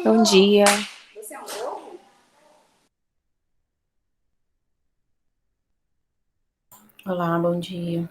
Bom dia. Olá, bom dia.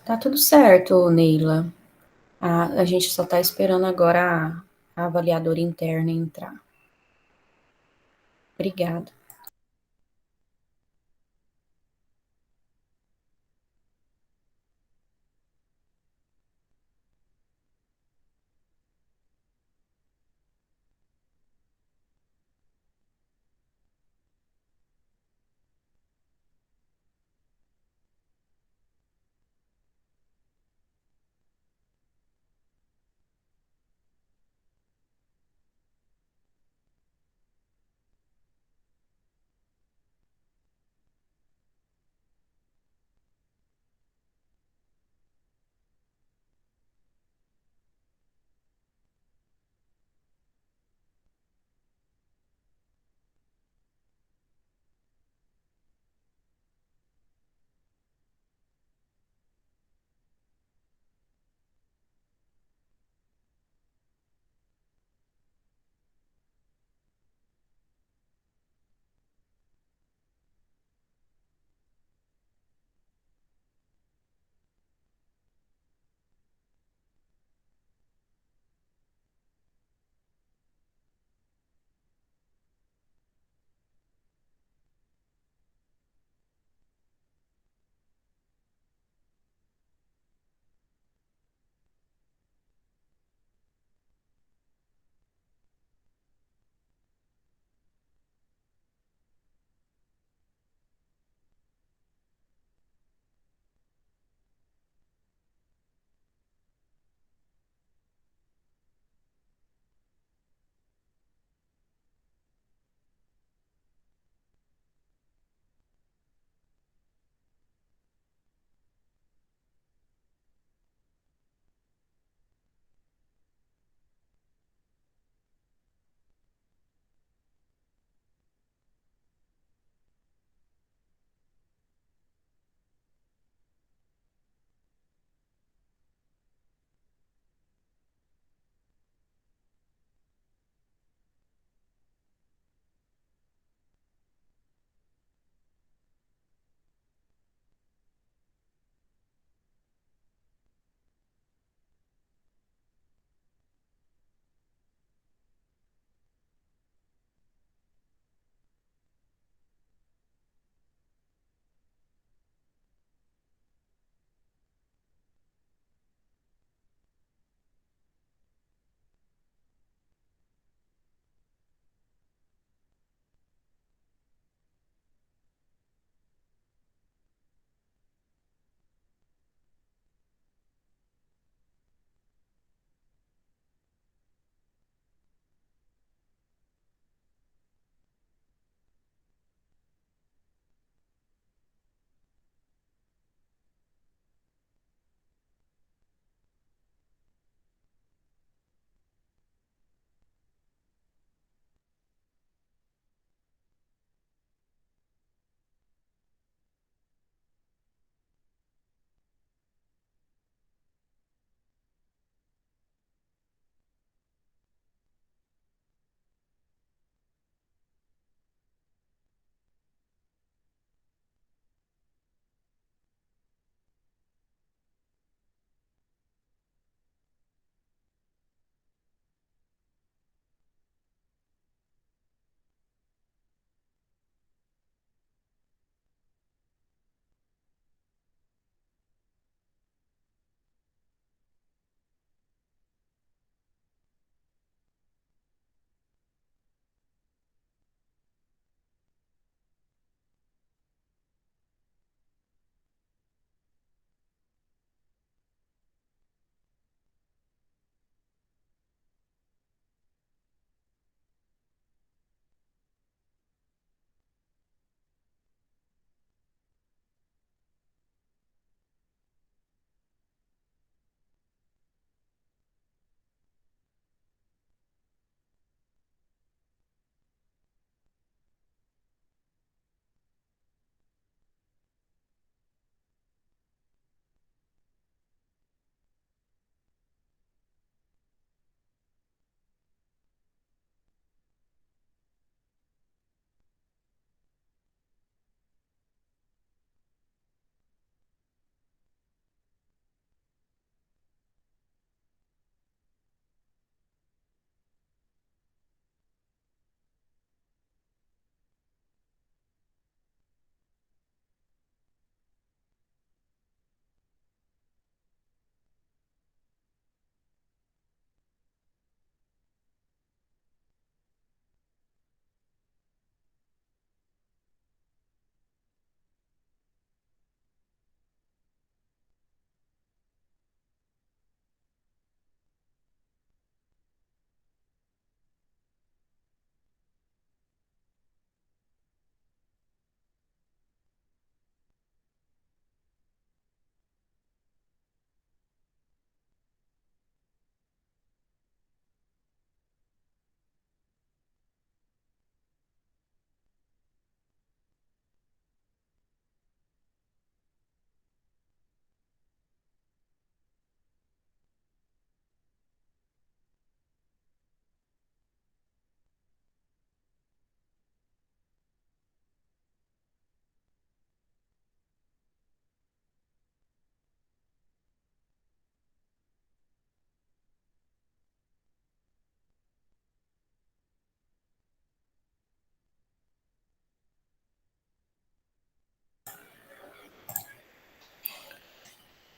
Tá tudo certo, Neila. A gente só tá esperando agora a avaliadora interna entrar. Obrigada.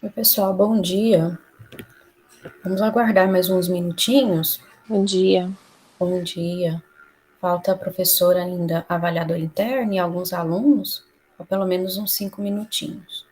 Oi, pessoal, bom dia. Vamos aguardar mais uns minutinhos. Bom dia. Bom dia. Falta a professora ainda, avaliador interno e alguns alunos, ou pelo menos uns 5 minutinhos.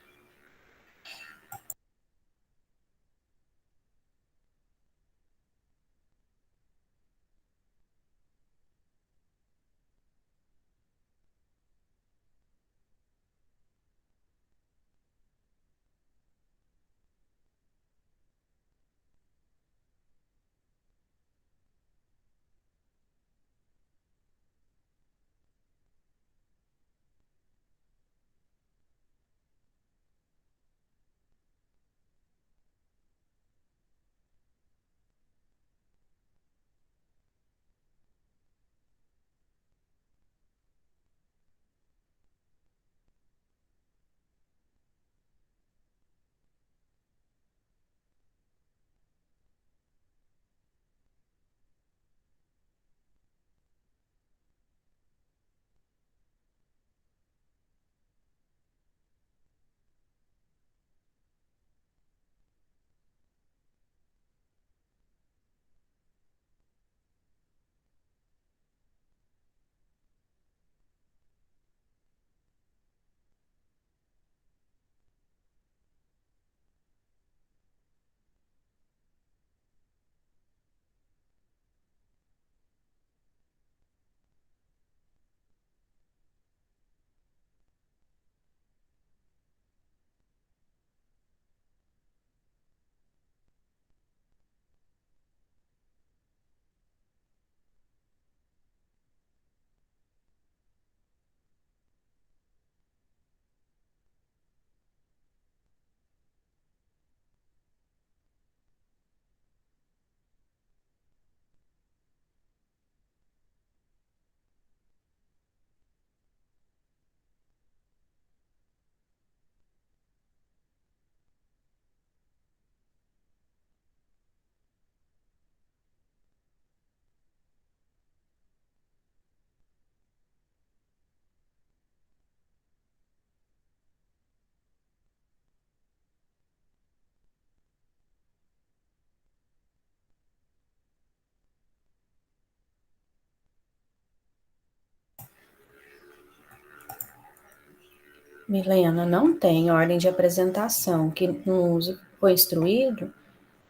Milena, não tem ordem de apresentação. O que nos foi instruído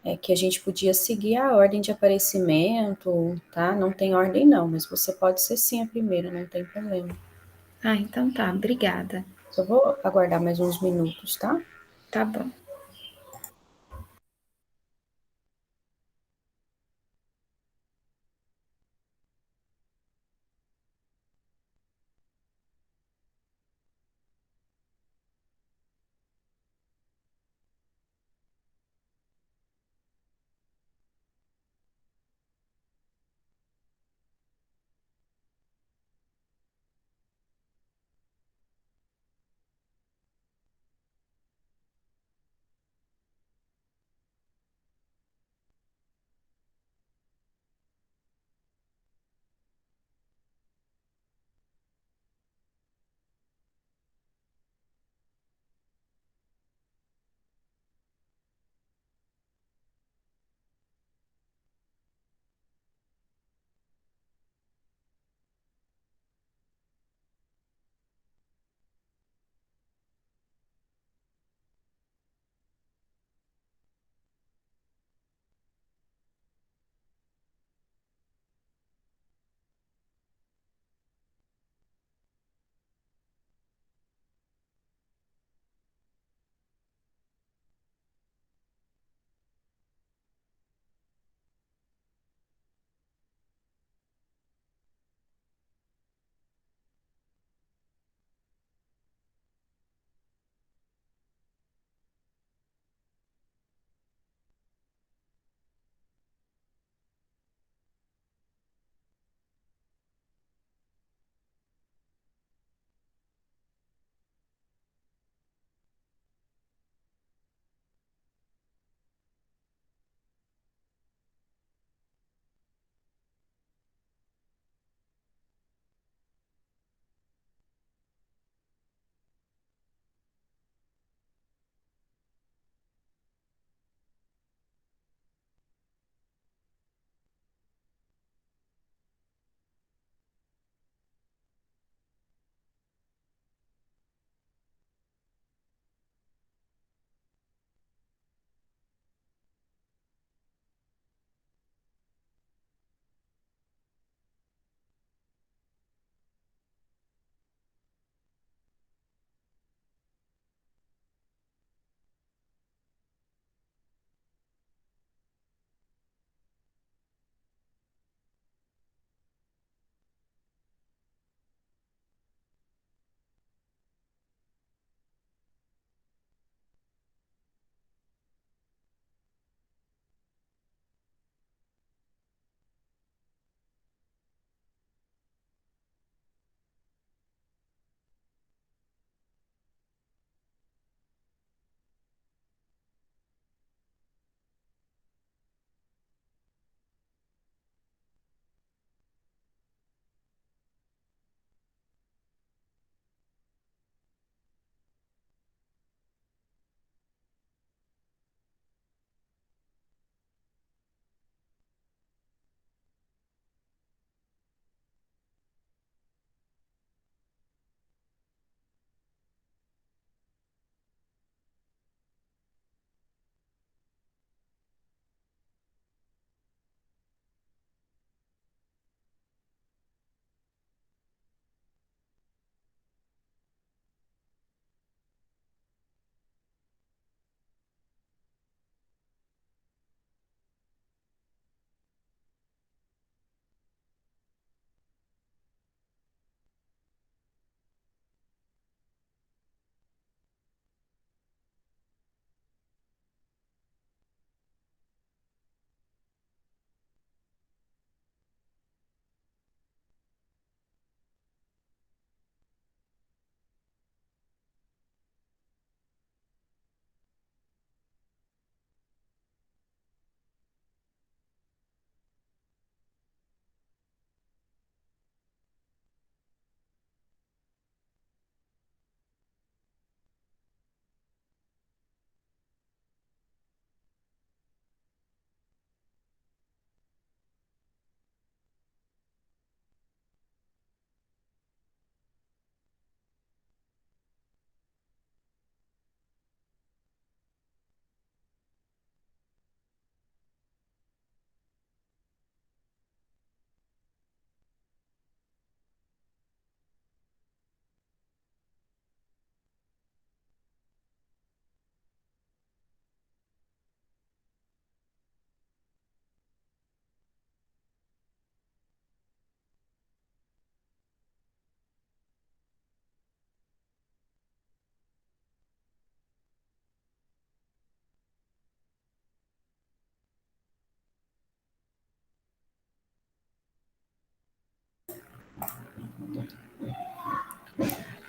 é que a gente podia seguir a ordem de aparecimento, tá? Não tem ordem não, mas você pode ser sim a primeira, não tem problema. Ah, então tá, obrigada. Só vou aguardar mais uns minutos, tá? Tá bom.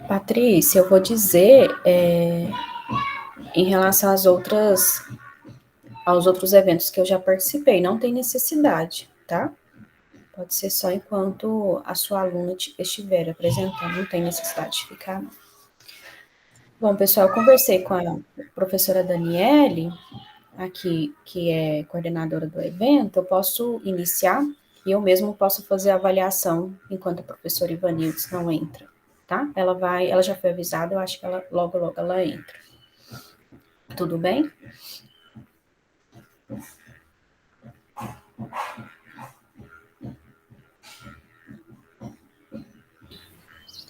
Patrícia, eu vou dizer em relação aos outros eventos que eu já participei, não tem necessidade, tá? Pode ser só enquanto a sua aluna estiver apresentando, não tem necessidade de ficar. Bom, pessoal, eu conversei com a professora Daniele, aqui, que é coordenadora do evento, eu posso iniciar e eu mesmo posso fazer a avaliação enquanto a professora Ivanildes não entra, tá? Ela já foi avisada, eu acho que logo ela entra. Tudo bem?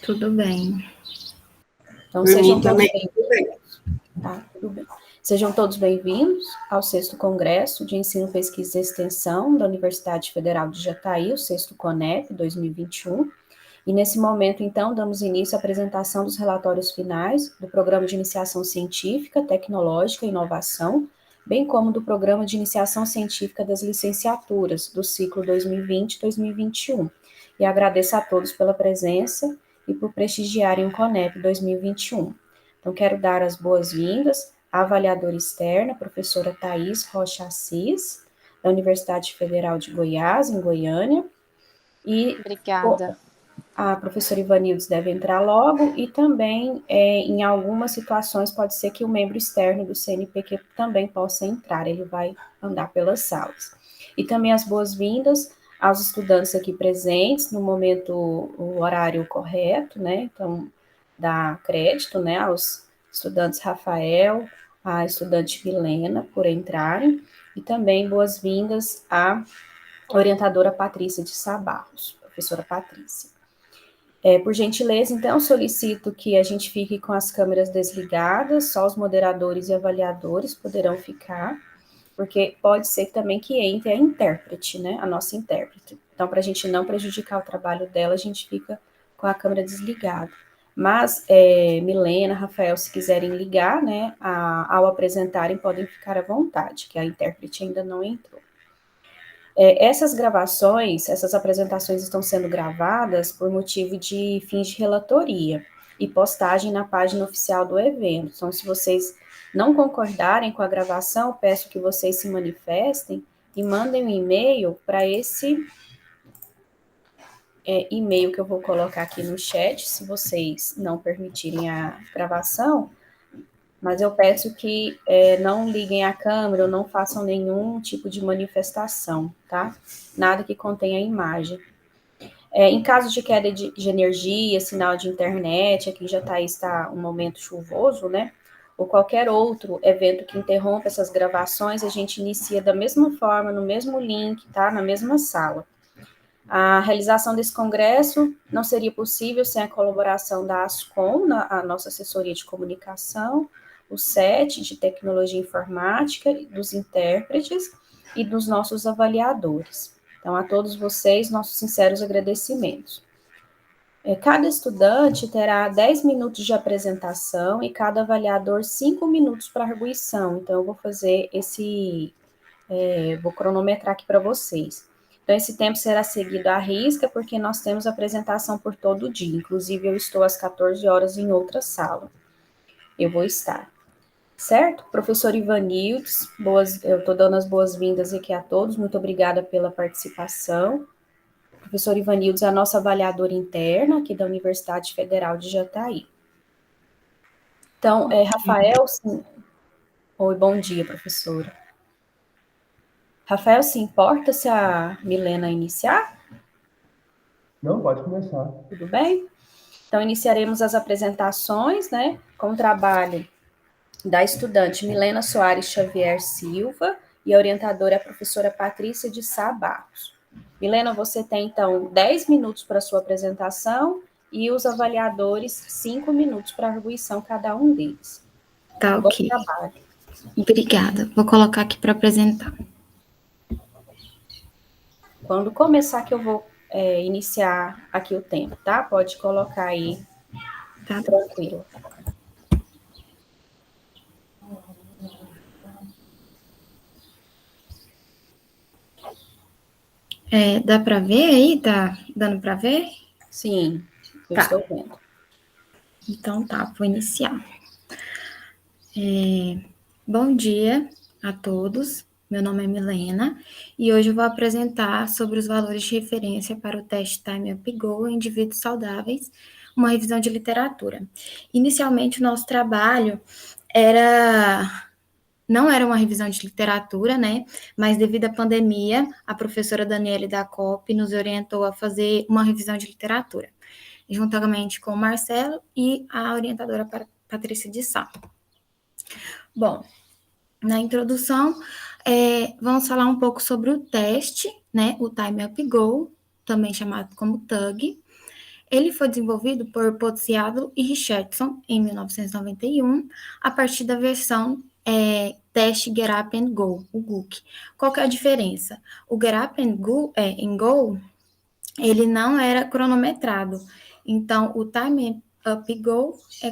Tudo bem. Então, Por sejam mim todos também, bem-vindos. tudo bem. Tá, tudo bem. Sejam todos bem-vindos ao 6º Congresso de Ensino, Pesquisa e Extensão da Universidade Federal de Jataí, o 6º CONEP 2021. E nesse momento, então, damos início à apresentação dos relatórios finais do Programa de Iniciação Científica, Tecnológica e Inovação, bem como do Programa de Iniciação Científica das Licenciaturas do ciclo 2020-2021. E agradeço a todos pela presença e por prestigiarem o CONEP 2021. Então, quero dar as boas-vindas à avaliadora externa, a professora Thais Rocha Assis, da Universidade Federal de Goiás, em Goiânia, e Obrigada. a professora Ivanildes deve entrar logo, e também, em algumas situações, pode ser que o membro externo do CNPq também possa entrar, ele vai andar pelas salas. E também as boas-vindas aos estudantes aqui presentes, no momento, o horário correto, né, então, dá crédito, né, aos estudantes Rafael, a estudante Milena, por entrarem, e também boas-vindas à orientadora Patrícia de Sabarros, professora Patrícia. Por gentileza, então, solicito que a gente fique com as câmeras desligadas, só os moderadores e avaliadores poderão ficar, porque pode ser também que entre a intérprete, né, a nossa intérprete. Então, para a gente não prejudicar o trabalho dela, a gente fica com a câmera desligada. Mas, Milena, Rafael, se quiserem ligar, né, ao apresentarem, podem ficar à vontade, que a intérprete ainda não entrou. Essas gravações, essas apresentações estão sendo gravadas por motivo de fins de relatoria e postagem na página oficial do evento. Então, se vocês não concordarem com a gravação, peço que vocês se manifestem e mandem um e-mail para esse e-mail que eu vou colocar aqui no chat, se vocês não permitirem a gravação. Mas eu peço que não liguem a câmera ou não façam nenhum tipo de manifestação, tá? Nada que contenha imagem. Em caso de queda de energia, sinal de internet, aqui já está um momento chuvoso, né? Ou qualquer outro evento que interrompa essas gravações, a gente inicia da mesma forma, no mesmo link, tá? Na mesma sala. A realização desse congresso não seria possível sem a colaboração da ASCOM, a nossa assessoria de comunicação, o SET de tecnologia informática, dos intérpretes e dos nossos avaliadores. Então, a todos vocês, nossos sinceros agradecimentos. Cada estudante terá 10 minutos de apresentação e cada avaliador 5 minutos para arguição. Então, eu vou fazer vou cronometrar aqui para vocês. Então, esse tempo será seguido à risca, porque nós temos apresentação por todo dia. Inclusive, eu estou às 14 horas em outra sala. Eu vou estar. Certo? Professor Ivanildes, eu estou dando as boas-vindas aqui a todos. Muito obrigada pela participação. Professor Ivanildes é a nossa avaliadora interna aqui da Universidade Federal de Jataí. Então, Rafael, sim. Oi, bom dia, professora. Rafael, se importa se a Milena iniciar? Não, pode começar. Tudo bem? Então, iniciaremos as apresentações, né, com o trabalho da estudante Milena Soares Xavier Silva e a orientadora é a professora Patrícia de Sá Barros. Milena, você tem, então, 10 minutos para a sua apresentação e os avaliadores 5 minutos para a arguição, cada um deles. Tá, Bom ok. trabalho. Obrigada. Vou colocar aqui para apresentar. Quando começar que eu vou iniciar aqui o tempo, tá? Pode colocar aí, Tá. tranquilo. Dá para ver aí? Tá dando para ver? Sim, eu Tá. estou vendo. Então tá, vou iniciar. Bom dia a todos, meu nome é Milena e hoje eu vou apresentar sobre os valores de referência para o teste Time Up Go em indivíduos saudáveis, uma revisão de literatura. Inicialmente, o nosso trabalho não era uma revisão de literatura, né? Mas devido à pandemia, a professora Daniele da COP nos orientou a fazer uma revisão de literatura, juntamente com o Marcelo e a orientadora Patrícia de Sá. Bom, na introdução, vamos falar um pouco sobre o teste, né? O Time Up Go, também chamado como TUG. Ele foi desenvolvido por Pozziado e Richardson em 1991, a partir da versão teste Get Up and Go, o GUC. Qual que é a diferença? O Get Up and Go, ele não era cronometrado. Então, o Time Up Go é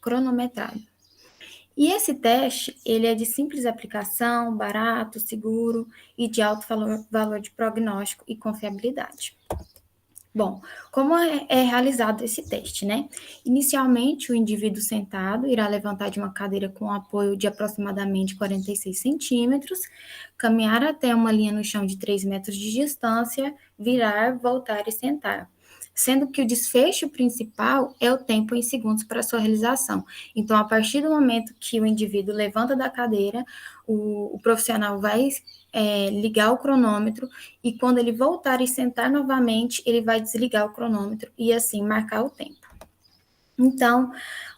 cronometrado. E esse teste, ele é de simples aplicação, barato, seguro e de alto valor de prognóstico e confiabilidade. Bom, como é realizado esse teste, né? Inicialmente, o indivíduo sentado irá levantar de uma cadeira com apoio de aproximadamente 46 centímetros, caminhar até uma linha no chão de 3 metros de distância, virar, voltar e sentar. Sendo que o desfecho principal é o tempo em segundos para sua realização. Então, a partir do momento que o indivíduo levanta da cadeira, o profissional vai ligar o cronômetro e quando ele voltar e sentar novamente, ele vai desligar o cronômetro e assim marcar o tempo. Então,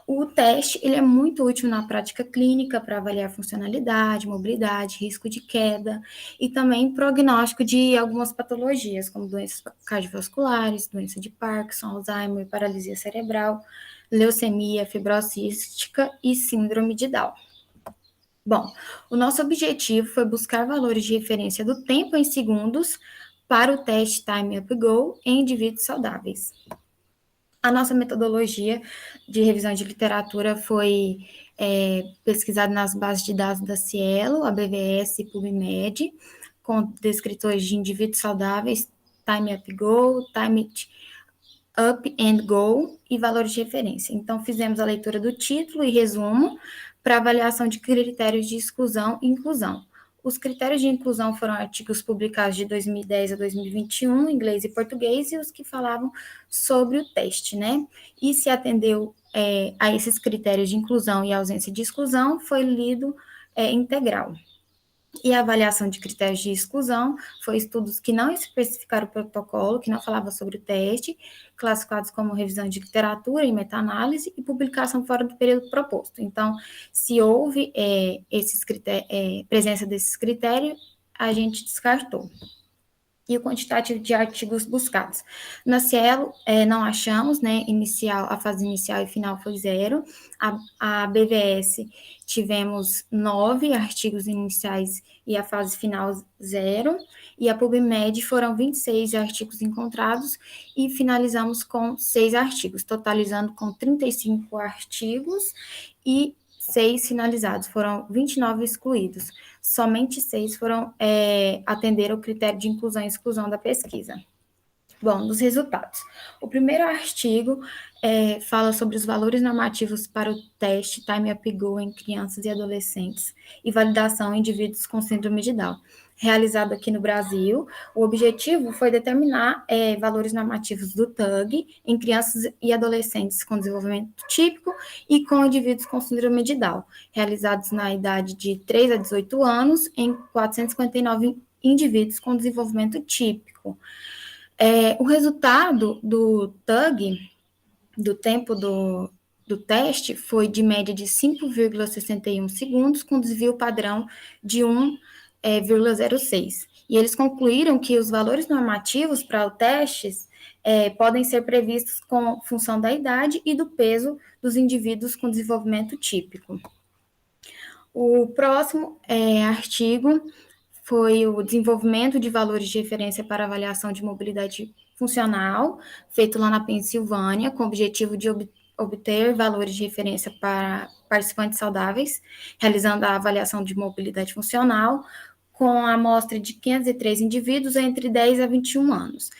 o teste ele é muito útil na prática clínica para avaliar funcionalidade, mobilidade, risco de queda e também prognóstico de algumas patologias, como doenças cardiovasculares, doença de Parkinson, Alzheimer, paralisia cerebral, leucemia, fibrose cística e síndrome de Down. Bom, o nosso objetivo foi buscar valores de referência do tempo em segundos para o teste Time Up Go em indivíduos saudáveis. A nossa metodologia de revisão de literatura foi pesquisada nas bases de dados da Cielo, a BVS e PubMed, com descritores de indivíduos saudáveis, Time Up Go, Time Up and Go e valores de referência. Então, fizemos a leitura do título e resumo para avaliação de critérios de exclusão e inclusão. Os critérios de inclusão foram artigos publicados de 2010 a 2021, em inglês e português, e os que falavam sobre o teste, né? E se atendeu a esses critérios de inclusão e ausência de exclusão, foi lido integral. E a avaliação de critérios de exclusão foi estudos que não especificaram o protocolo, que não falavam sobre o teste, classificados como revisão de literatura e meta-análise e publicação fora do período proposto. Então, se houve presença desses critérios, a gente descartou. E o quantitativo de artigos buscados. Na Cielo, não achamos, né, a fase inicial e final foi 0. A BVS, tivemos 9 artigos iniciais e a fase final 0. E a PubMed foram 26 artigos encontrados e finalizamos com 6 artigos, totalizando com 35 artigos e 6 finalizados, foram 29 excluídos. Somente 6 foram atender ao critério de inclusão e exclusão da pesquisa. Bom, dos resultados. O primeiro artigo fala sobre os valores normativos para o teste Time Up Go em crianças e adolescentes e validação em indivíduos com síndrome de Down. Realizado aqui no Brasil, o objetivo foi determinar valores normativos do TUG em crianças e adolescentes com desenvolvimento típico e com indivíduos com síndrome de Down, realizados na idade de 3 a 18 anos em 459 indivíduos com desenvolvimento típico. O resultado do TUG, do tempo do teste, foi de média de 5,61 segundos, com desvio padrão de 1,06. E eles concluíram que os valores normativos para o teste podem ser previstos com função da idade e do peso dos indivíduos com desenvolvimento típico. O próximo artigo foi o desenvolvimento de valores de referência para avaliação de mobilidade funcional, feito lá na Pensilvânia, com o objetivo de obter valores de referência para participantes saudáveis, realizando a avaliação de mobilidade funcional, com a amostra de 503 indivíduos entre 10 a 21 anos.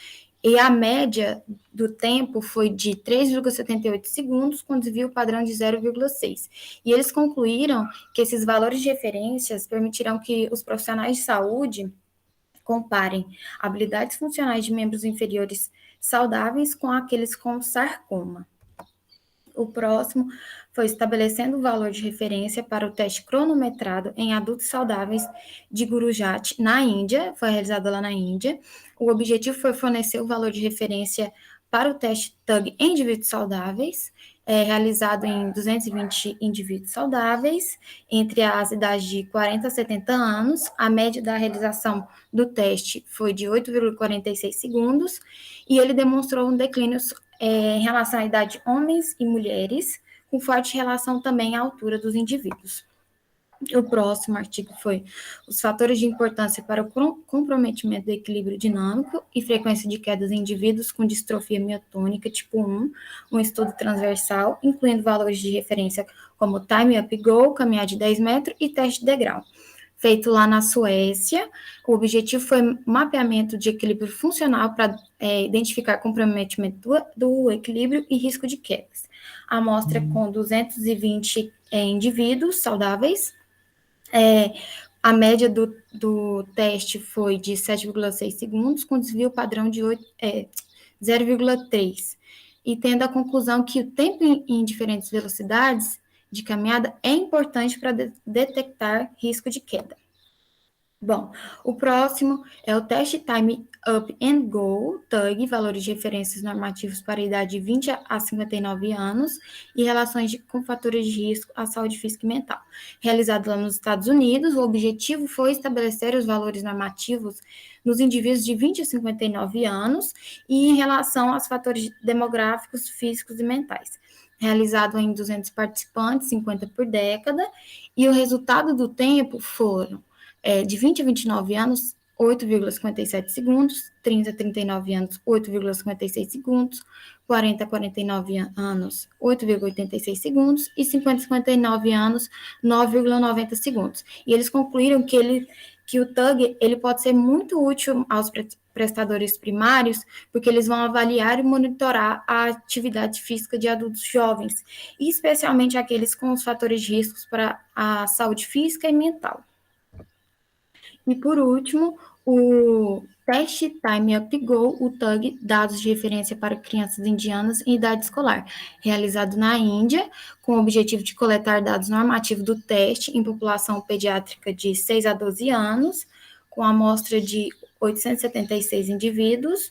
E a média do tempo foi de 3,78 segundos, com desvio padrão de 0,6. E eles concluíram que esses valores de referências permitirão que os profissionais de saúde comparem habilidades funcionais de membros inferiores saudáveis com aqueles com sarcoma. O próximo foi estabelecendo o valor de referência para o teste cronometrado em adultos saudáveis de Gurujat, na Índia, foi realizado lá na Índia. O objetivo foi fornecer o valor de referência para o teste TUG em indivíduos saudáveis, realizado em 220 indivíduos saudáveis, entre as idades de 40 a 70 anos. A média da realização do teste foi de 8,46 segundos, e ele demonstrou um declínio em relação à idade de homens e mulheres, com forte relação também à altura dos indivíduos. O próximo artigo foi os fatores de importância para o comprometimento do equilíbrio dinâmico e frequência de quedas em indivíduos com distrofia miotônica tipo 1, um estudo transversal, incluindo valores de referência como Time Up Go, caminhar de 10 metros e teste de degrau. Feito lá na Suécia, o objetivo foi mapeamento de equilíbrio funcional para identificar comprometimento do equilíbrio e risco de quedas. A amostra com 220 indivíduos saudáveis. A média do teste foi de 7,6 segundos, com desvio padrão de 0,3. E tendo a conclusão que o tempo em diferentes velocidades de caminhada é importante para detectar risco de queda. Bom, o próximo é o teste Time Up and Go, TUG, valores de referências normativos para a idade de 20 a 59 anos e relações com fatores de risco à saúde física e mental. Realizado lá nos Estados Unidos, o objetivo foi estabelecer os valores normativos nos indivíduos de 20 a 59 anos e em relação aos fatores demográficos, físicos e mentais. Realizado em 200 participantes, 50 por década, e o resultado do tempo foram de 20 a 29 anos, 8,57 segundos, 30 a 39 anos, 8,56 segundos, 40 a 49 anos, 8,86 segundos, e 50 a 59 anos, 9,90 segundos. E eles concluíram que o TUG ele pode ser muito útil aos prestadores primários, porque eles vão avaliar e monitorar a atividade física de adultos jovens, e especialmente aqueles com os fatores de riscos para a saúde física e mental. E, por último, o teste Time Up Go, o TUG, dados de referência para crianças indianas em idade escolar, realizado na Índia, com o objetivo de coletar dados normativos do teste em população pediátrica de 6 a 12 anos, com a amostra de 876 indivíduos,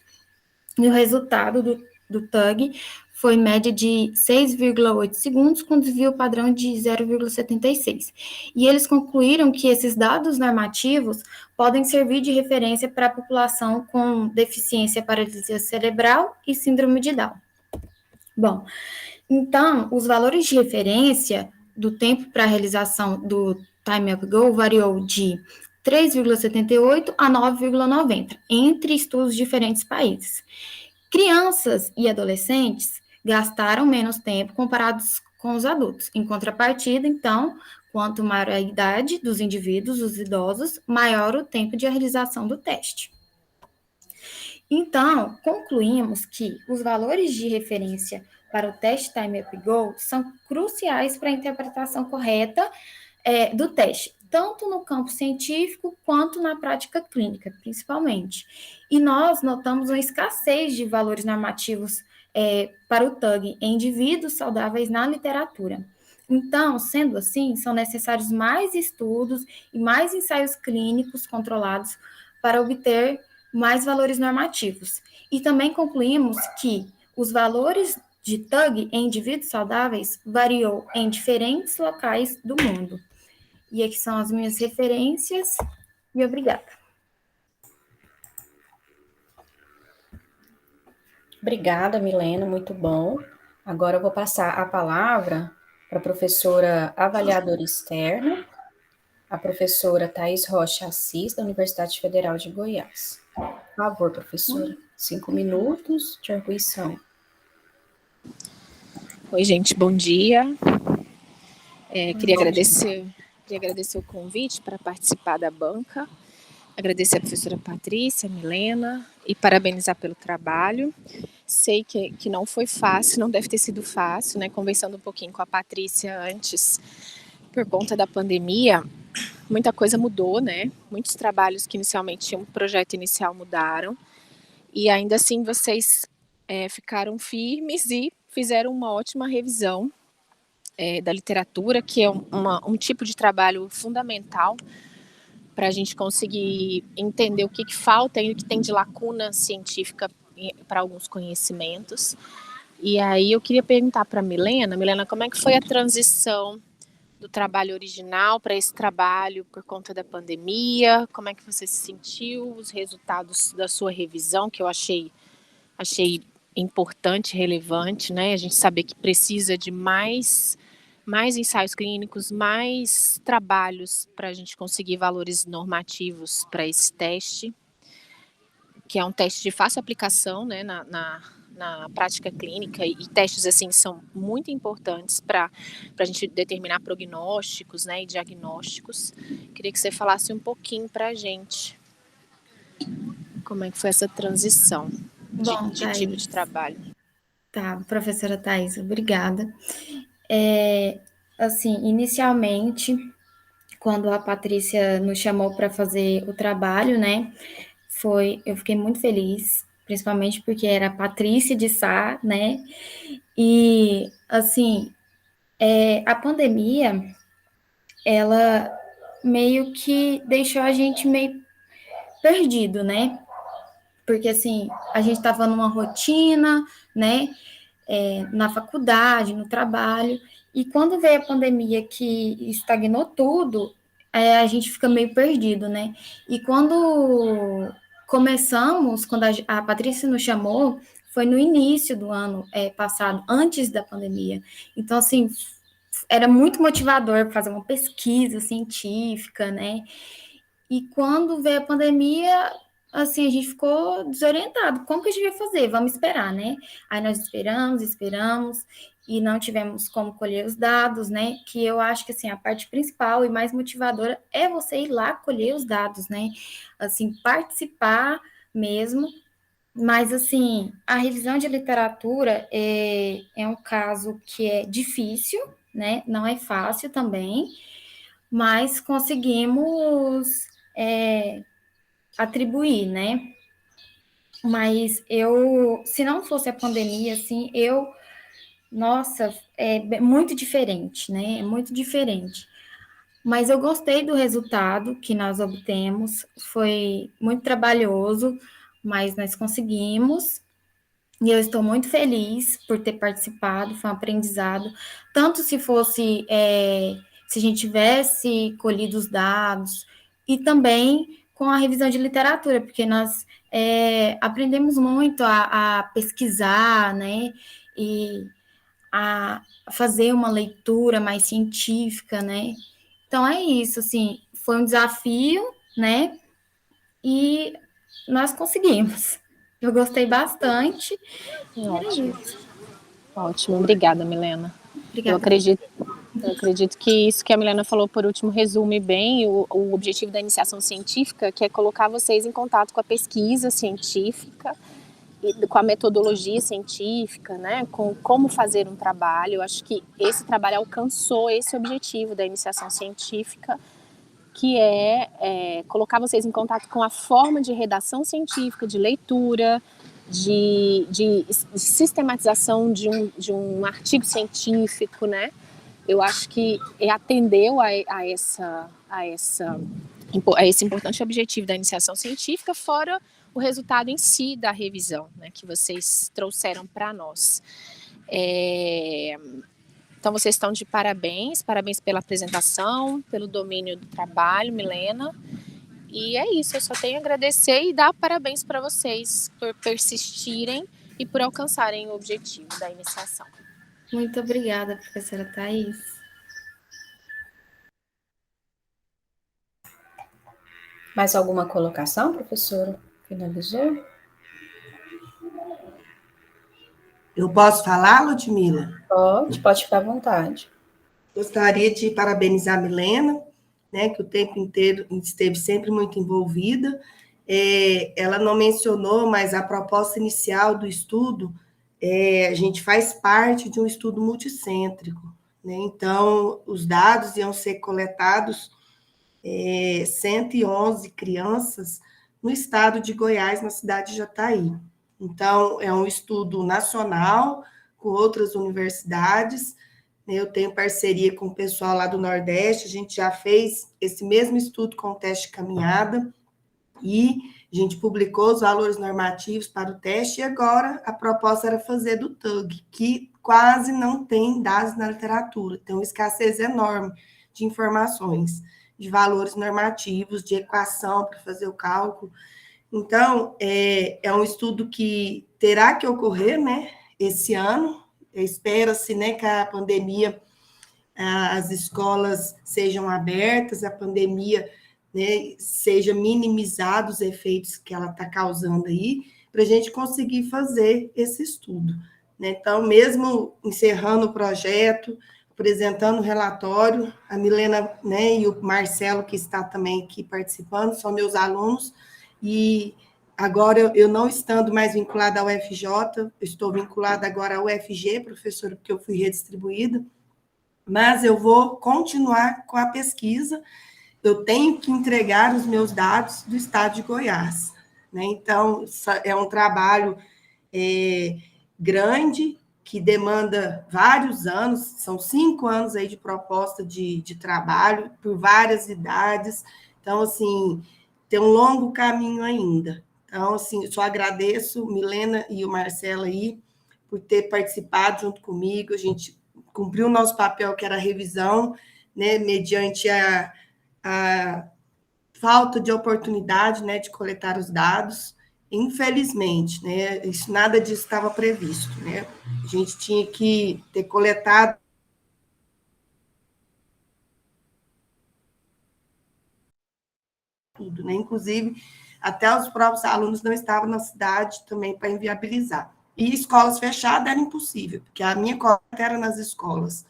e o resultado do TUG foi média de 6,8 segundos, com desvio padrão de 0,76. E eles concluíram que esses dados normativos podem servir de referência para a população com deficiência paralisia cerebral e síndrome de Down. Bom, então, os valores de referência do tempo para a realização do Time Up Go variou de 3,78 a 9,90, entre estudos de diferentes países. Crianças e adolescentes gastaram menos tempo comparados com os adultos. Em contrapartida, então, quanto maior a idade dos indivíduos, os idosos, maior o tempo de realização do teste. Então, concluímos que os valores de referência para o teste Time Up Go são cruciais para a interpretação correta do teste, tanto no campo científico quanto na prática clínica, principalmente. E nós notamos uma escassez de valores normativos para o TUG em indivíduos saudáveis na literatura. Então, sendo assim, são necessários mais estudos e mais ensaios clínicos controlados para obter mais valores normativos. E também concluímos que os valores de TUG em indivíduos saudáveis variou em diferentes locais do mundo. E aqui são as minhas referências, e obrigada. Obrigada, Milena, muito bom. Agora eu vou passar a palavra para a professora avaliadora externa, a professora Thais Rocha Assis, da Universidade Federal de Goiás. Por favor, professora, 5 minutos de arguição. Oi, gente, bom dia. Queria agradecer o convite para participar da banca. agradecer a professora Patrícia, a Milena, e parabenizar pelo trabalho. Sei que não foi fácil, não deve ter sido fácil, né? Conversando um pouquinho com a Patrícia antes, por conta da pandemia, muita coisa mudou, né? Muitos trabalhos que inicialmente tinham um projeto inicial mudaram, e ainda assim vocês ficaram firmes e fizeram uma ótima revisão da literatura, que é um tipo de trabalho fundamental para a gente conseguir entender o que falta e o que tem de lacuna científica para alguns conhecimentos. E aí eu queria perguntar para a Milena, como é que foi a transição do trabalho original para esse trabalho por conta da pandemia? Como é que você se sentiu? Os resultados da sua revisão, que eu achei importante, relevante, né? A gente saber que precisa de mais ensaios clínicos, mais trabalhos para a gente conseguir valores normativos para esse teste, que é um teste de fácil aplicação, né, na prática clínica, e testes assim são muito importantes para a gente determinar prognósticos, né, e diagnósticos. Queria que você falasse um pouquinho para a gente como é que foi essa transição Bom, de tipo de Thaís. trabalho. Tá, professora Thaís, obrigada. Assim, inicialmente, quando a Patrícia nos chamou para fazer o trabalho, né, eu fiquei muito feliz, principalmente porque era a Patrícia de Sá, né, e, assim, a pandemia, ela meio que deixou a gente meio perdido, né, porque, assim, a gente estava numa rotina, né, na faculdade, no trabalho, e quando veio a pandemia que estagnou tudo, a gente fica meio perdido, né? E quando começamos, quando a Patrícia nos chamou, foi no início do ano passado, antes da pandemia. Então, assim, era muito motivador fazer uma pesquisa científica, né? E quando veio a pandemia, assim, a gente ficou desorientado. Como que a gente vai fazer? Vamos esperar, né? Aí nós esperamos, e não tivemos como colher os dados, né? Que eu acho que, assim, a parte principal e mais motivadora é você ir lá colher os dados, né? Assim, participar mesmo. Mas, assim, a revisão de literatura é um caso que é difícil, né? Não é fácil também, mas conseguimos atribuir, né? Mas se não fosse a pandemia, assim, nossa, é muito diferente, né? É muito diferente. Mas eu gostei do resultado que nós obtemos, foi muito trabalhoso, mas nós conseguimos. E eu estou muito feliz por ter participado, foi um aprendizado. Tanto se a gente tivesse colhido os dados, e também com a revisão de literatura, porque nós aprendemos muito a pesquisar, né? E a fazer uma leitura mais científica, né? Então é isso, assim, foi um desafio, né? E nós conseguimos. Eu gostei bastante. E era Ótimo, isso. ótimo. Obrigada, Milena. Eu Obrigada. acredito, eu acredito que isso que a Milena falou por último resume bem o objetivo da iniciação científica, que é colocar vocês em contato com a pesquisa científica e com a metodologia científica, né, com como fazer um trabalho. Eu acho que esse trabalho alcançou esse objetivo da iniciação científica, que é colocar vocês em contato com a forma de redação científica, de leitura, de sistematização de um artigo científico, né? Eu acho que atendeu a esse importante objetivo da iniciação científica, fora o resultado em si da revisão, né, que vocês trouxeram para nós. Então, vocês estão de parabéns pela apresentação, pelo domínio do trabalho, Milena. E é isso, eu só tenho a agradecer e dar parabéns para vocês por persistirem e por alcançarem o objetivo da iniciação. Muito obrigada, professora Thaís. Mais alguma colocação, professora? Finalizou? Eu posso falar, Ludmila? Pode ficar à vontade. Gostaria de parabenizar a Milena né, que o tempo inteiro esteve sempre muito envolvida. Ela não mencionou, mas a proposta inicial do estudo, a gente faz parte de um estudo multicêntrico, né? Então, os dados iam ser coletados 111 crianças no estado de Goiás, na cidade de Jataí. Então, é um estudo nacional, com outras universidades, né? Eu tenho parceria com o pessoal lá do Nordeste, a gente já fez esse mesmo estudo com o teste de caminhada, e a gente publicou os valores normativos para o teste, e agora a proposta era fazer do TUG, que quase não tem dados na literatura, tem uma escassez enorme de informações, de valores normativos, de equação para fazer o cálculo. Então, é um estudo que terá que ocorrer, né, esse ano. Espera-se, né, que a pandemia, as escolas sejam abertas, a pandemia, né, seja minimizado os efeitos que ela está causando aí, para a gente conseguir fazer esse estudo, né? Então, mesmo encerrando o projeto, apresentando o relatório, a Milena, né, e o Marcelo, que está também aqui participando, são meus alunos, e agora eu não estando mais vinculada ao UFJ, estou vinculada agora ao UFG, professora, porque eu fui redistribuída, mas eu vou continuar com a pesquisa. Eu tenho que entregar os meus dados do estado de Goiás, né? Então, é um trabalho grande, que demanda vários anos, são 5 anos aí de proposta de trabalho, por várias idades. Então, assim, tem um longo caminho ainda. Então, assim, eu só agradeço Milena e o Marcelo aí por ter participado junto comigo. A gente cumpriu o nosso papel, que era a revisão, né, mediante a falta de oportunidade, né, de coletar os dados. Infelizmente, né, nada disso estava previsto, né? A gente tinha que ter coletado tudo, né? Inclusive, até os próprios alunos não estavam na cidade também para inviabilizar. E escolas fechadas era impossível, porque a minha coleta era nas escolas,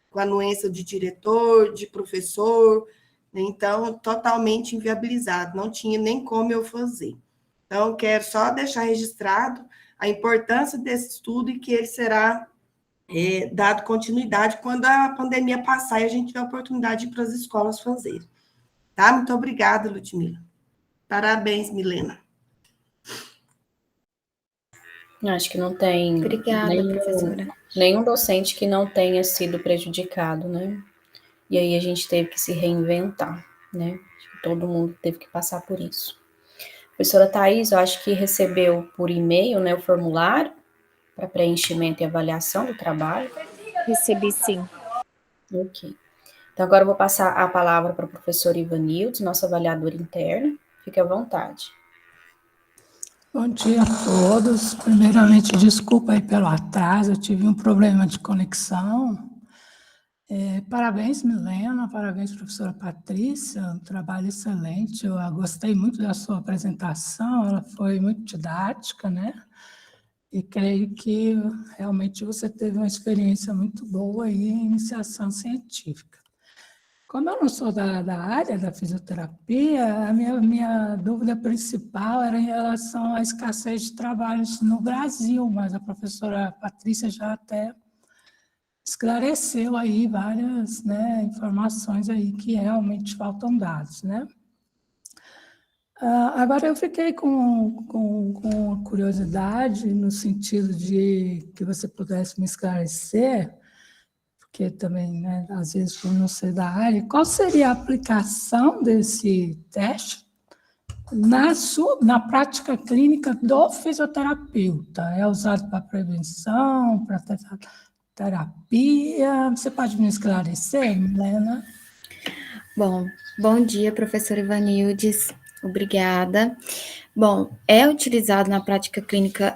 com a anuência de diretor, de professor, né? Então, totalmente inviabilizado, não tinha nem como eu fazer. Então, quero só deixar registrado a importância desse estudo e que ele será dado continuidade quando a pandemia passar e a gente tiver a oportunidade de ir para as escolas fazer. Tá? Muito obrigada, Ludmila. Parabéns, Milena. Acho que não tem Obrigada, professora. nenhum docente que não tenha sido prejudicado, né? E aí a gente teve que se reinventar, né? Acho que todo mundo teve que passar por isso. Professora Thais, eu acho que recebeu por e-mail, né, o formulário para preenchimento e avaliação do trabalho. Recebi sim. Ok. Então, agora eu vou passar a palavra para o professor Ivanildes, nosso avaliador interno. Fique à vontade. Bom dia a todos. Primeiramente, desculpa aí pelo atraso, eu tive um problema de conexão. Parabéns, Milena, parabéns, professora Patrícia, um trabalho excelente. Eu gostei muito da sua apresentação, ela foi muito didática, né? E creio que realmente você teve uma experiência muito boa aí em iniciação científica. Como eu não sou da área da fisioterapia, a minha dúvida principal era em relação à escassez de trabalhos no Brasil, mas a professora Patrícia já até esclareceu aí várias, né, informações aí que realmente faltam dados, né? Agora eu fiquei com a curiosidade no sentido de que você pudesse me esclarecer, porque também, né, às vezes, por não ser da área, qual seria a aplicação desse teste na prática clínica do fisioterapeuta? É usado para prevenção, para terapia? Você pode me esclarecer, Milena? Bom dia, professor Ivanildes. Obrigada. Bom, é utilizado na prática clínica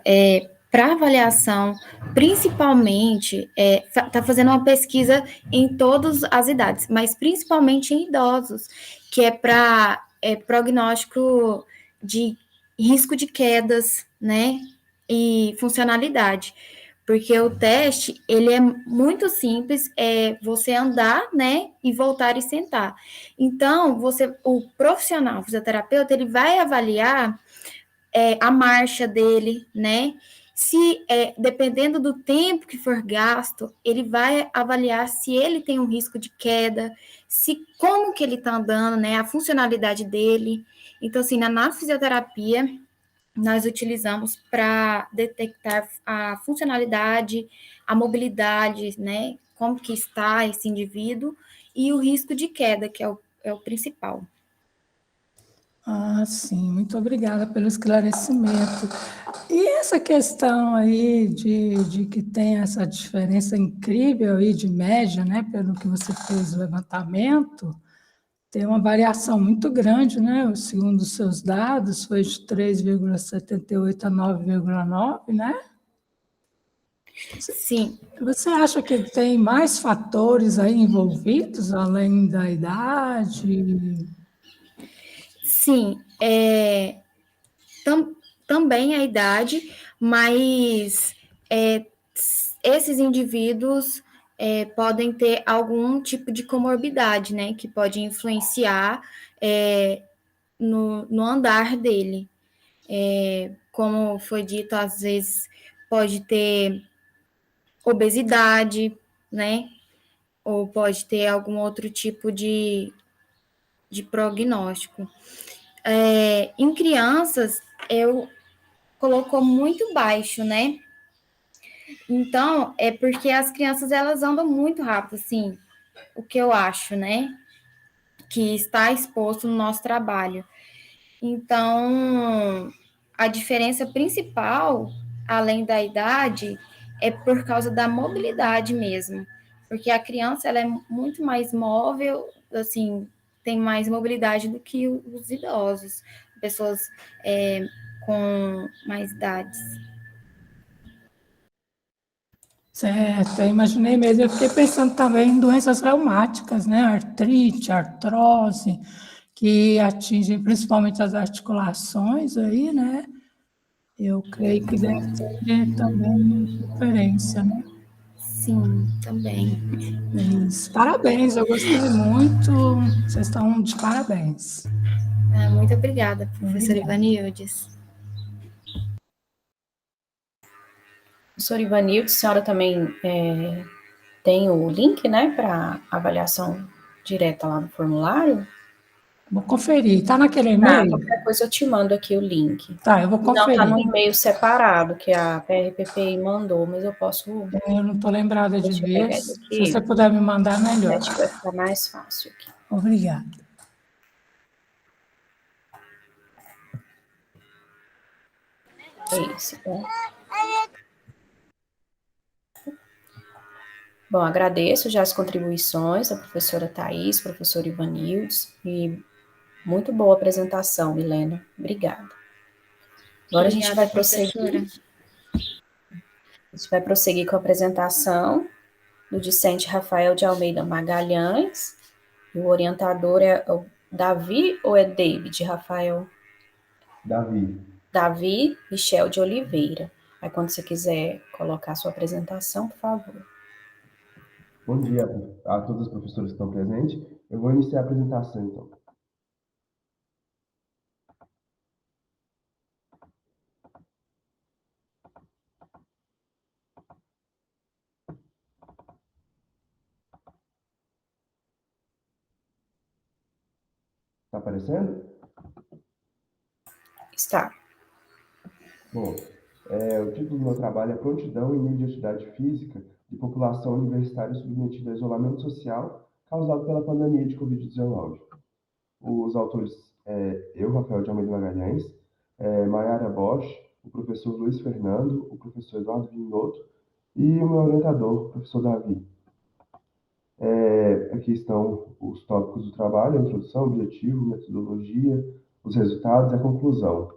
para avaliação, principalmente, está fazendo uma pesquisa em todas as idades, mas principalmente em idosos, que é para prognóstico de risco de quedas, né, e funcionalidade. Porque o teste, ele é muito simples, é você andar, né, e voltar e sentar. Então, o profissional, o fisioterapeuta, ele vai avaliar a marcha dele, né? Se, dependendo do tempo que for gasto, ele vai avaliar se ele tem um risco de queda, como que ele está andando, né? A funcionalidade dele. Então, assim, na fisioterapia, nós utilizamos para detectar a funcionalidade, a mobilidade, né? Como que está esse indivíduo e o risco de queda, que é o principal. Ah, sim, muito obrigada pelo esclarecimento. E essa questão aí de que tem essa diferença incrível aí de média, né, pelo que você fez o levantamento, tem uma variação muito grande, né? Segundo os seus dados, foi de 3,78 a 9,9, né? Sim. Você acha que tem mais fatores aí envolvidos, além da idade? Sim, também a idade, mas esses indivíduos podem ter algum tipo de comorbidade, né, que pode influenciar no andar dele. Como foi dito, às vezes pode ter obesidade, né, ou pode ter algum outro tipo de prognóstico. Em crianças, eu colocou muito baixo, né? Então, é porque as crianças, elas andam muito rápido, assim, o que eu acho, né? Que está exposto no nosso trabalho. Então, a diferença principal, além da idade, é por causa da mobilidade mesmo. Porque a criança, ela é muito mais móvel, assim, tem mais mobilidade do que os idosos, pessoas com mais idades. Certo, eu imaginei mesmo. Eu fiquei pensando também em doenças reumáticas, né? Artrite, artrose, que atingem principalmente as articulações aí, né? Eu creio que deve ter também uma diferença, né? Sim, também. Isso. Parabéns, eu gostei muito. Vocês estão de parabéns. Muito obrigada, professora Obrigada. Ivanildes. Professora Ivanilde, a senhora também tem o link, né, para avaliação direta lá no formulário? Vou conferir. Está naquele Tá, e-mail? qualquer coisa eu te mando aqui o link. Tá, eu vou Não, tá conferir. no e-mail separado que a PRPPI mandou, mas eu posso... Eu não estou lembrada de Deixa eu ver. pegar ele Se você aqui. puder me mandar, melhor. Acho que vai ficar mais fácil aqui. Obrigada. É isso, tá? Bom, agradeço já as contribuições da professora Thais, professora Ivanildes, e muito boa apresentação, Milena. Obrigada. Agora a gente vai prosseguir. A gente vai prosseguir com a apresentação do discente Rafael de Almeida Magalhães. O orientador é o Davi ou é David, Rafael? Davi. Davi Michel de Oliveira. Aí quando você quiser colocar a sua apresentação, por favor. Bom dia a todos os professores que estão presentes. Eu vou iniciar a apresentação, então. Está aparecendo? Está. Bom, o título do meu trabalho é Prontidão e Nível de Atividade Física de População Universitária Submetida a Isolamento Social causado pela pandemia de Covid-19. Os autores eu, Rafael de Almeida Magalhães, Mayara Bosch, o professor Luiz Fernando, o professor Eduardo Vinotto e o meu orientador, o professor Davi. Aqui estão os tópicos do trabalho, a introdução, o objetivo, metodologia, os resultados e a conclusão.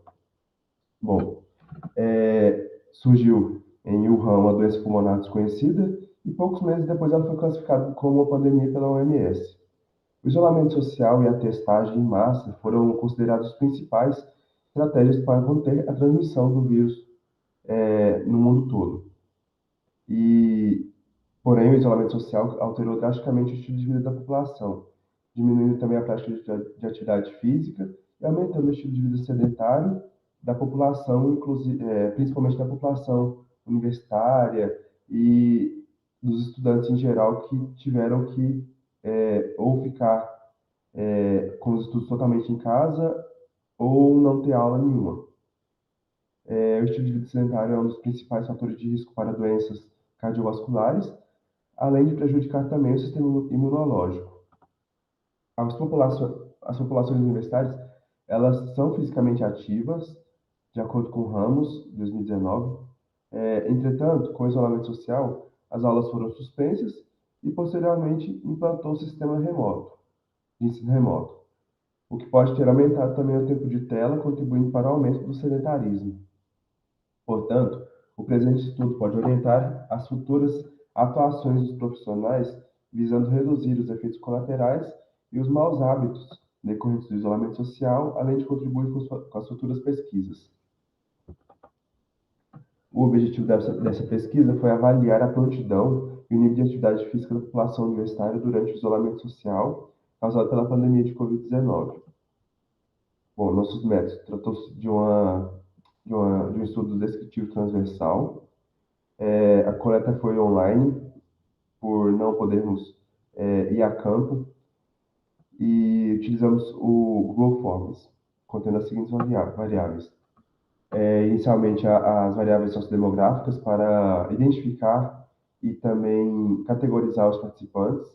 Bom, surgiu em Wuhan uma doença pulmonar desconhecida e poucos meses depois ela foi classificada como uma pandemia pela OMS. O isolamento social e a testagem em massa foram considerados as principais estratégias para conter a transmissão do vírus no mundo todo. Porém, o isolamento social alterou drasticamente o estilo de vida da população, diminuindo também a prática de atividade física e aumentando o estilo de vida sedentário da população, principalmente da população universitária e dos estudantes em geral que tiveram que ou ficar com os estudos totalmente em casa ou não ter aula nenhuma. O estilo de vida sedentário é um dos principais fatores de risco para doenças cardiovasculares, além de prejudicar também o sistema imunológico. As populações universitárias, elas são fisicamente ativas, de acordo com Ramos, 2019. Entretanto, com o isolamento social, as aulas foram suspensas e, posteriormente, implantou o sistema de ensino remoto, o que pode ter aumentado também o tempo de tela, contribuindo para o aumento do sedentarismo. Portanto, o presente estudo pode orientar as futuras atuações dos profissionais, visando reduzir os efeitos colaterais e os maus hábitos decorrentes do isolamento social, além de contribuir com as futuras pesquisas. O objetivo dessa pesquisa foi avaliar a prontidão e o nível de atividade física da população universitária durante o isolamento social causado pela pandemia de Covid-19. Bom, nossos métodos tratou-se de um estudo descritivo transversal. A coleta foi online, por não podermos ir a campo, e utilizamos o Google Forms, contendo as seguintes variáveis. Inicialmente, as variáveis sociodemográficas para identificar e também categorizar os participantes.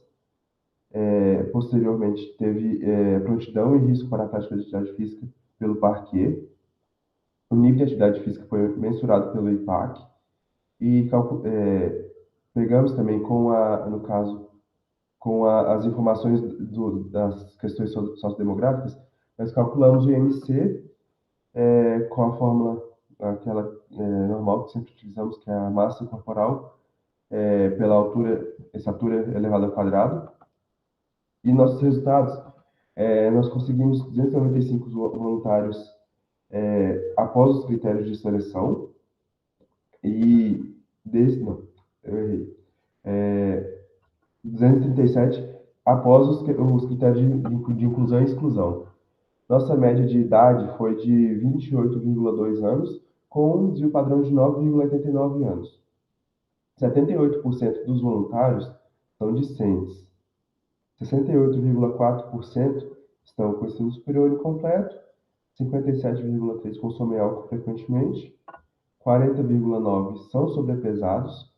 Posteriormente, teve prontidão e risco para a prática de atividade física pelo Parquet. O nível de atividade física foi mensurado pelo IPAC e pegamos também no caso, com as informações das questões sociodemográficas, nós calculamos o IMC com a fórmula, aquela normal que sempre utilizamos, que é a massa corporal pela estatura elevada ao quadrado. E nossos resultados, nós conseguimos 295 voluntários após os critérios de seleção, e eu errei. 237 após os critérios de inclusão e exclusão. Nossa média de idade foi de 28,2 anos, com um desvio padrão de 9,89 anos. 78% dos voluntários são discentes. 68,4% estão com ensino superior incompleto, 57,3% consomem álcool frequentemente, 40,9% são sobrepesados,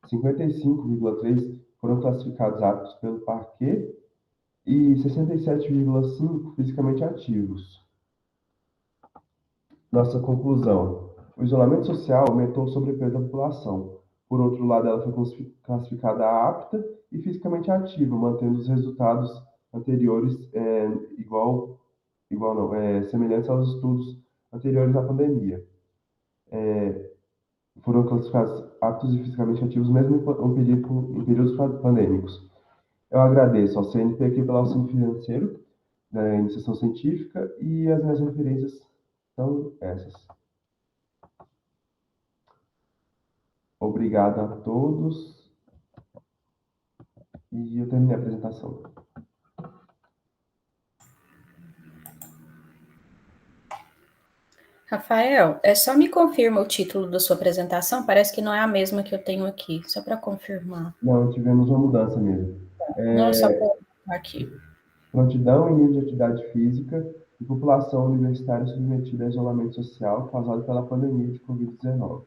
55,3% foram classificados aptos pelo Parquet e 67,5% fisicamente ativos. Nossa conclusão: o isolamento social aumentou o sobrepeso da população. Por outro lado, ela foi classificada apta e fisicamente ativa, mantendo os resultados anteriores semelhantes aos estudos anteriores à pandemia. Foram classificados aptos e fisicamente ativos mesmo em períodos pandêmicos. Eu agradeço ao CNPq pelo auxílio financeiro da iniciação científica e as minhas referências são essas. Obrigado a todos e eu terminei a apresentação. Rafael, só me confirma o título da sua apresentação, parece que não é a mesma que eu tenho aqui, só para confirmar. Não, tivemos uma mudança mesmo. Não, só para aqui. Prontidão e nível de atividade física e população universitária submetida a isolamento social causado pela pandemia de Covid-19.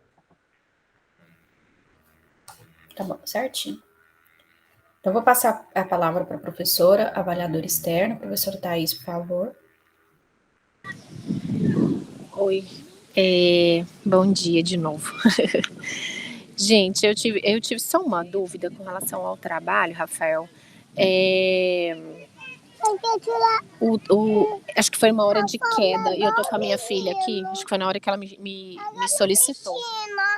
Tá bom, certinho. Então, vou passar a palavra para a professora, avaliadora externa. Professora Thaís, por favor. Oi, bom dia de novo. Gente, eu tive só uma dúvida com relação ao trabalho, Rafael. Acho que foi uma hora de queda, e eu tô com a minha filha aqui, acho que foi na hora que ela me solicitou,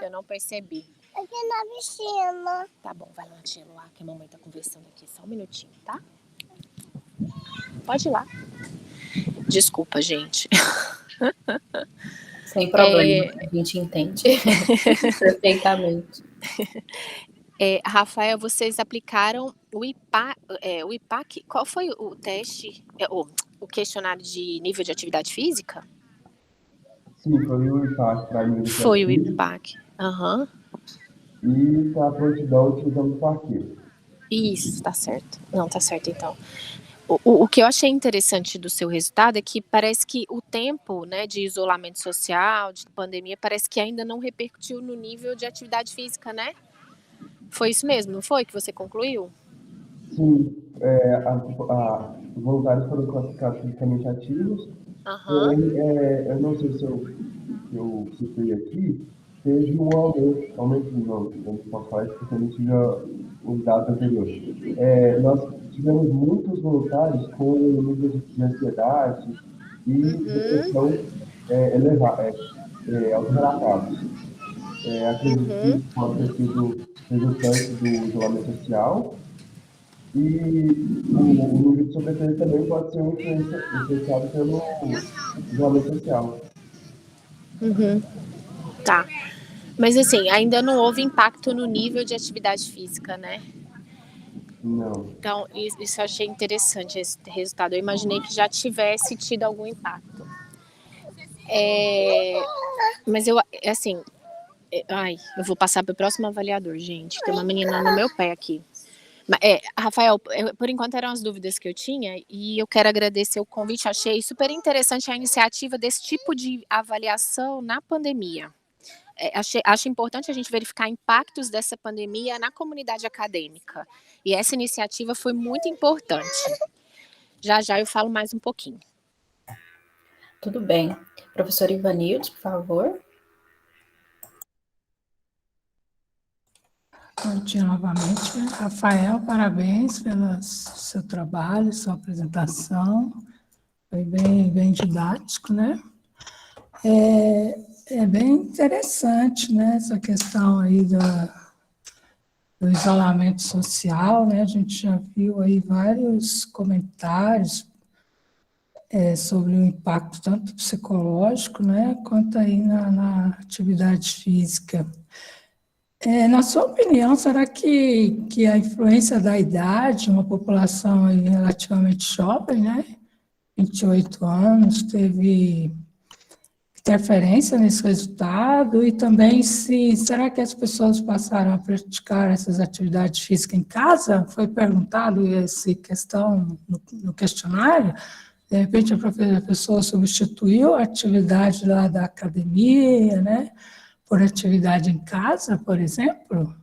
eu não percebi. Aqui na piscina. Tá bom, vai lá, tia Luá, que a mamãe tá conversando aqui, só um minutinho, tá? Pode ir lá. Desculpa, gente. Sem problema, a gente entende perfeitamente. Rafael, vocês aplicaram o IPAC? Qual foi o teste, o questionário de nível de atividade física? Sim, foi o IPAC para a Universidade Foi o Física IPAC. Aham. e para a prontidão utilizando o arquivo. Isso, tá certo. Não, tá certo então. O que eu achei interessante do seu resultado é que parece que o tempo, né, de isolamento social, de pandemia, parece que ainda não repercutiu no nível de atividade física, né? Foi isso mesmo, não foi que você concluiu? Sim, os voluntários foram classificados fisicamente ativos, Aham. porém, eu não sei se eu citei aqui, teve um aumento não posso falar isso porque eu não tive os dados anteriores. Nós tivemos muitos voluntários com nível de ansiedade e depressão autorrelatados. Acredito que isso pode ter sido resultante do isolamento social e o nível de sobrepeso também pode ser influenciado pelo isolamento social. Tá. Mas assim, ainda não houve impacto no nível de atividade física, né? Não. Então, isso eu achei interessante, esse resultado. Eu imaginei que já tivesse tido algum impacto. Mas assim, eu vou passar para o próximo avaliador, gente. Tem uma menina no meu pé aqui. Rafael, por enquanto eram as dúvidas que eu tinha e eu quero agradecer o convite. Achei super interessante a iniciativa desse tipo de avaliação na pandemia. Acho importante a gente verificar impactos dessa pandemia na comunidade acadêmica. E essa iniciativa foi muito importante. Já eu falo mais um pouquinho. Tudo bem. Professor Ivanildo, por favor. Bom dia novamente. Rafael, parabéns pelo seu trabalho, sua apresentação. Foi bem didático, né? É bem interessante, né, essa questão aí do isolamento social, né? A gente já viu aí vários comentários sobre o impacto tanto psicológico, né, quanto aí na atividade física. Na sua opinião, será que a influência da idade, uma população aí relativamente jovem, né, 28 anos, teve interferência nesse resultado? E também será que as pessoas passaram a praticar essas atividades físicas em casa? Foi perguntado essa questão no questionário. De repente, a pessoa substituiu a atividade lá da academia, né, por atividade em casa, por exemplo?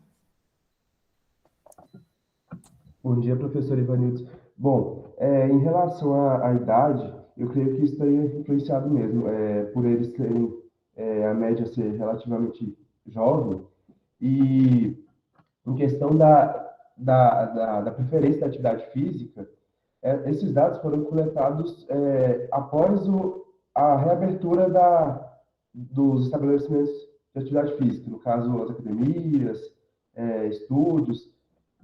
Bom dia, professor Ivanildo. Bom, em relação à idade, eu creio que isso teria influenciado mesmo, por eles terem a média ser relativamente jovem, e em questão da preferência da atividade física, esses dados foram coletados após a reabertura dos estabelecimentos de atividade física, no caso, as academias, estúdios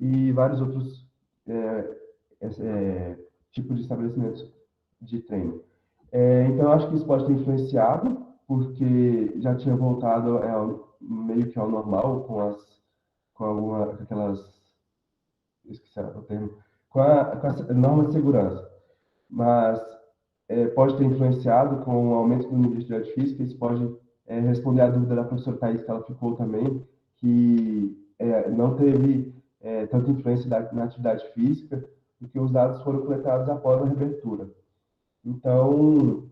e vários outros tipos de estabelecimentos de treino. Então, eu acho que isso pode ter influenciado, porque já tinha voltado meio que ao normal com aquelas, esqueci o termo, com a norma de segurança. Mas pode ter influenciado com o aumento do nível de atividade física, isso pode responder à dúvida da professora Thais, que ela ficou também, que não teve tanta influência na atividade física, porque os dados foram coletados após a reabertura. Então,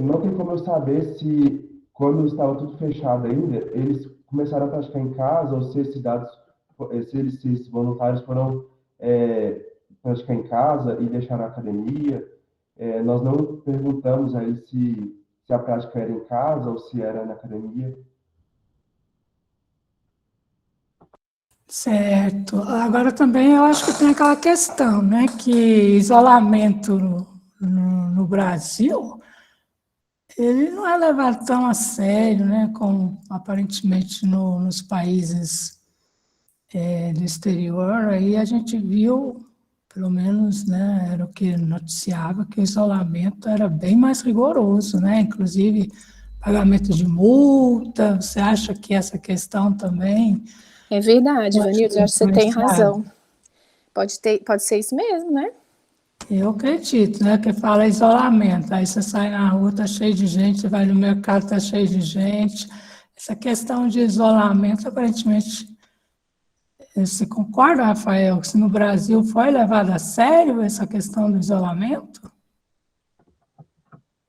não tem como eu saber se, quando estava tudo fechado ainda, eles começaram a praticar em casa, ou se esses voluntários foram praticar em casa e deixaram a academia. Nós não perguntamos a eles se a prática era em casa ou se era na academia. Certo. Agora também eu acho que tem aquela questão, né, que isolamento no Brasil, ele não é levado tão a sério, né, como aparentemente nos países do exterior. Aí a gente viu, pelo menos, né, era o que noticiava, que o isolamento era bem mais rigoroso, né, inclusive pagamento de multa? Você acha que essa questão também É verdade, Vanilda, eu acho que você tem influenciar? razão. Pode ser isso mesmo, né? Eu acredito, né? Que fala isolamento. Aí você sai na rua, tá cheio de gente, você vai no mercado, tá cheio de gente. Essa questão de isolamento, aparentemente, você concorda, Rafael, que se no Brasil foi levada a sério essa questão do isolamento?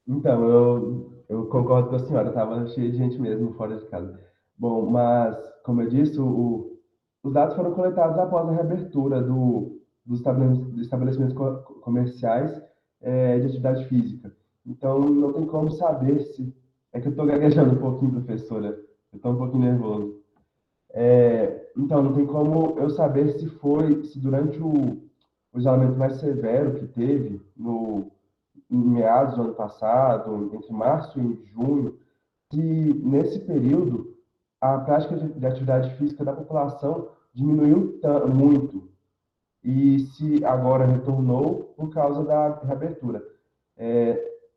Então, eu concordo com a senhora, estava cheio de gente mesmo fora de casa. Bom, mas, como eu disse, os dados foram coletados após a reabertura dos estabelecimentos comerciais de atividade física. Então, não tem como saber se. É que eu estou gaguejando um pouquinho, professora, eu estou um pouquinho nervoso. Então, não tem como eu saber se durante o isolamento mais severo que teve, no em meados do ano passado, entre março e junho, que nesse período a prática de atividade física da população diminuiu muito e se agora retornou por causa da reabertura.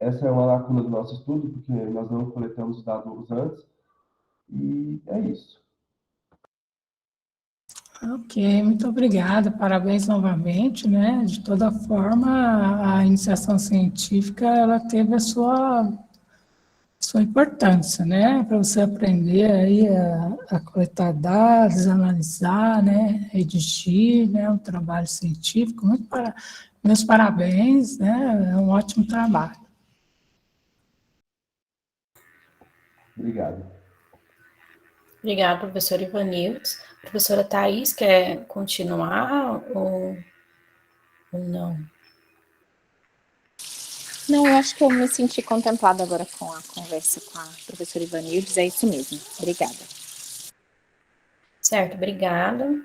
Essa é uma lacuna do nosso estudo, porque nós não coletamos os dados antes, e é isso. Ok, muito obrigada, parabéns novamente, né? De toda forma, a iniciação científica, ela teve a sua importância, né? Para você aprender aí a coletar dados, analisar, né? Redigir, né? Um trabalho científico, meus parabéns, né? É um ótimo trabalho. Obrigado. Obrigada, professora Ivanildes. Professora Thais, quer continuar ou não? Não, eu acho que eu me senti contemplada agora com a conversa com a professora Ivanildes, é isso mesmo. Obrigada. Certo, obrigada.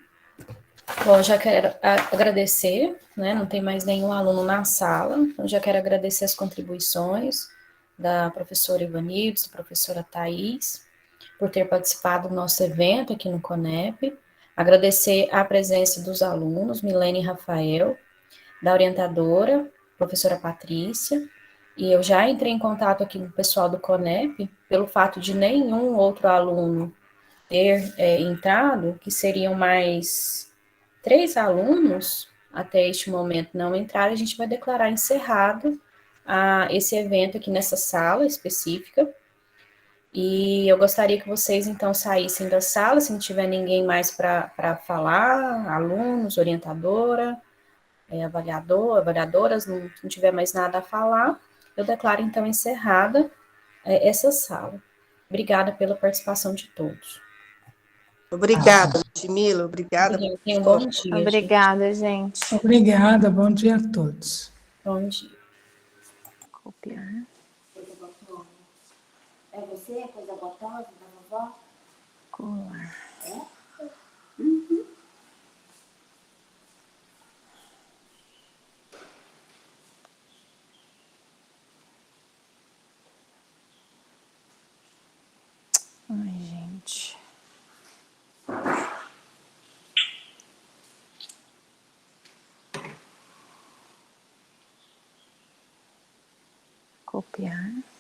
Bom, já quero agradecer, né? Não tem mais nenhum aluno na sala, então já quero agradecer as contribuições da professora Ivanildes, da professora Thais, por ter participado do nosso evento aqui no CONEP. Agradecer a presença dos alunos, Milene e Rafael, da orientadora, professora Patrícia, e eu já entrei em contato aqui com o pessoal do CONEP, pelo fato de nenhum outro aluno ter entrado, que seriam mais 3 alunos até este momento não entraram, a gente vai declarar encerrado esse evento aqui nessa sala específica. E eu gostaria que vocês, então, saíssem da sala, se não tiver ninguém mais para falar, alunos, orientadora, avaliadoras, não tiver mais nada a falar, eu declaro, então, encerrada essa sala. Obrigada pela participação de todos. Obrigada, Ludmila. Obrigada, Tenham um professora. bom dia, Obrigada, gente. Obrigada, bom dia a todos. Bom dia. Copiar. É você, coisa gostosa da vovó? Colar. Ai, gente. Copiar.